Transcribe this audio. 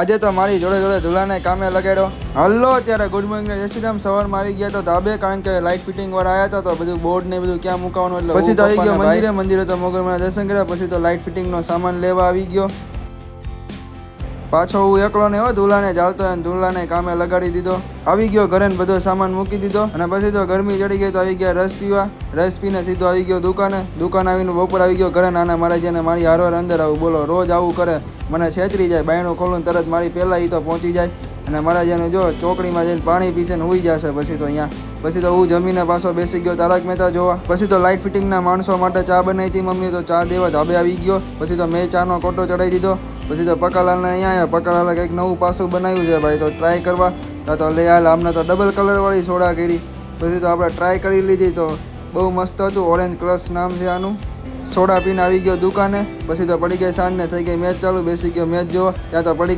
આજે તો મારી જોડે જોડે ધુલાને કામે લગાડ્યો. હલો અત્યારે ગુડ મોર્નિંગ જય શ્રી રામ. સવારમાં આવી ગયા તો ધાબે, કારણ કે લાઇટ ફિટિંગ વાળા આવ્યા હતા તો બધું બોર્ડ ને બધું ક્યાં મૂકવાનું, એટલે પછી તો આવી ગયો મંદિરે તો મોગલમાં દર્શન કર્યા. પછી તો લાઇટ ફિટિંગનો સામાન લેવા આવી ગયો. પાછો હું એકલો ને હો ધુલાને જાળતો હોય, ધુલાને કામે લગાડી દીધો. આવી ગયો ઘરે ને બધો સામાન મૂકી દીધો. અને પછી તો ગરમી ચડી ગઈ તો આવી ગયા રસ પીવા. રસ પીને સીધો આવી ગયો દુકાને. દુકાન આવીને બપોર આવી ગયો ઘરે. નાના મારા જેને મારી હારવાર અંદર આવું, બોલો રોજ આવું કરે, મને છેતરી જાય. બાયણું ખોલું તરત મારી પહેલાં તો પહોંચી જાય. અને મારા જેનું જો ચોકડીમાં જઈને પાણી પીશે ને હોઈ જશે. પછી તો અહીંયા પછી તો હું જમીને પાછો બેસી ગયો તારક મહેતા જોવા. પછી તો લાઇટ ફિટિંગના માણસો માટે ચા બનાવી હતી મમ્મી, તો ચા દેવા ધાબે આવી ગયો. પછી તો મેં ચાનો કોટો ચડાવી દીધો. પછી તો પકાલાલને અહીંયા આવ્યા. પકાલાલે કંઈક નવું પાસું બનાવ્યું છે ભાઈ, તો ટ્રાય કરવા. તો લે હાલ, અમને તો ડબલ કલરવાળી સોડા કરી. પછી તો આપણે ટ્રાય કરી લીધી તો બહુ મસ્ત હતું. ઓરેન્જ ક્રશ નામ છે આનું. સોડા પીને આવી ગયો દુકાને. પછી તો પડી ગઈ સાંજને, થઈ ગઈ મેચ ચાલુ. બેસી ગયો મેચ જોવા. ત્યાં તો પડી